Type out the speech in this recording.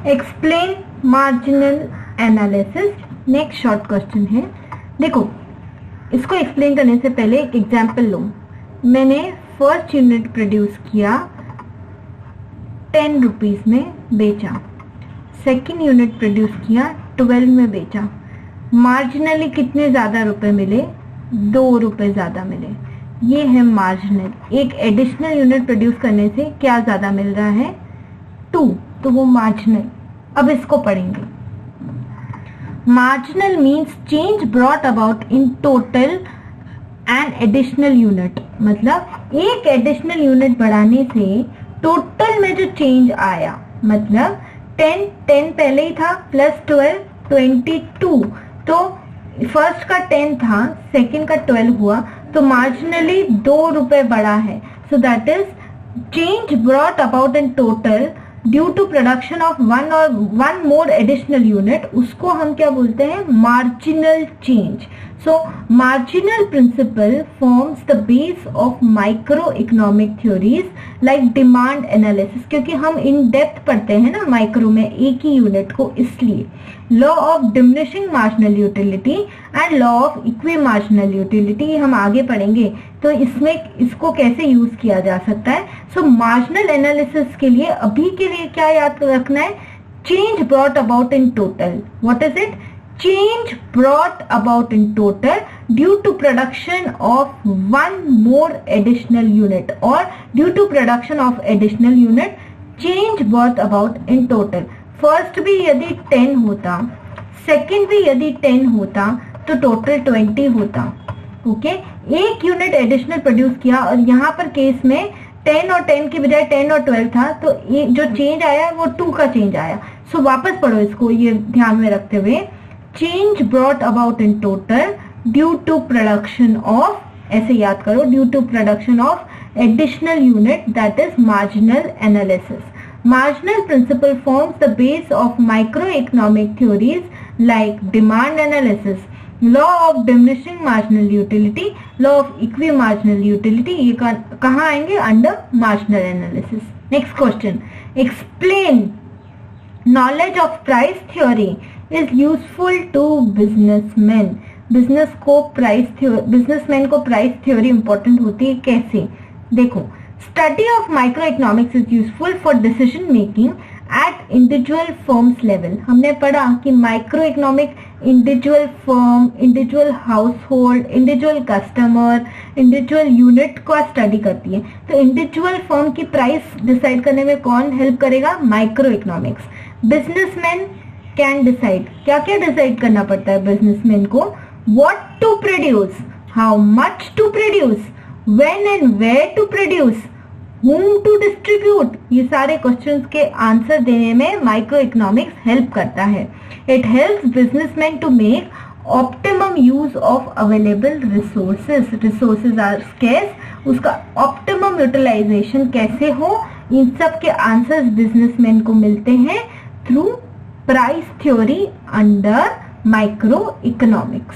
Explain marginal analysis. Next short question है, देखो इसको एक्सप्लेन करने से पहले एक एग्जाम्पल लो। मैंने फर्स्ट यूनिट प्रोड्यूस किया, 10 रुपीज में बेचा। सेकेंड यूनिट प्रोड्यूस किया, 12 में बेचा। मार्जिनली कितने ज्यादा रुपए मिले? 2 रुपए ज्यादा मिले। ये है मार्जिनल। एक एडिशनल यूनिट प्रोड्यूस करने से क्या ज्यादा मिल रहा है? 2, तो वो मार्जिनल। अब इसको पढ़ेंगे। Marginal means change brought about in total and additional unit, मतलब एक एडिशनल यूनिट बढ़ाने से टोटल में जो चेंज आया, मतलब 10 पहले ही था, प्लस 12 22, तो फर्स्ट का 10 था, सेकंड का 12 हुआ, तो मार्जिनली 2 रुपए बढ़ा है। So that is change brought about in total due to production of one more additional unit, उसको हम क्या बोलते हैं? Marginal change. So marginal principal forms the base of micro economic theories like demand analysis, क्योंकि हम in depth पढ़ते हैं ना माइक्रो में एक ही यूनिट को, इसलिए law of diminishing marginal utility and law of equi marginal utility हम आगे पढ़ेंगे, तो इसमें इसको कैसे यूज किया जा सकता है। सो मार्जिनल एनालिसिस के लिए अभी के लिए क्या याद रखना है? Change brought about in total. What is it? Change brought about in total due to production of one more additional unit, or due to production of additional unit, change brought about in total. First भी यदि 10 होता, second भी यदि 10 होता, तो total 20 होता। Okay, एक unit additional produce किया और यहाँ पर केस में 10 और 10 के बजाय 10 और 12 था, तो ये जो चेंज आया वो 2 का चेंज आया। सो वापस पढ़ो इसको ये ध्यान में रखते हुए, change brought about in total due to production of, ऐसे याद करो, due to production of additional unit, that is marginal analysis. Marginal principal forms the base of micro economic theories like demand analysis, law of diminishing marginal utility, law of equi marginal utility, ये कहाँ आएंगे? Under marginal analysis. Next question, explain knowledge of price theory is useful to businessman. Businessman को price theory important होती है, कैसे? देखो, study of micro economics is useful for decision making at individual firms level. हमने पढ़ा कि micro economic individual firm, individual house hold, individual customer, individual unit को study करती है। तो इंडिविजुअल फर्म की प्राइस डिसाइड करने में कौन हेल्प करेगा? Micro economics. Businessman can decide, क्या क्या डिसाइड करना पड़ता है बिजनेसमैन को? What to produce, how much to produce, when and where to produce, whom to distribute. ये सारे क्वेश्चंस के आंसर देने में माइक्रो इकोनॉमिक्स हेल्प करता है। It helps businessman to make optimum use of available resources. Resources are scarce, उसका optimum utilization कैसे हो, इन सब के आंसर्स बिजनेसमैन को मिलते हैं through price theory under micro economics.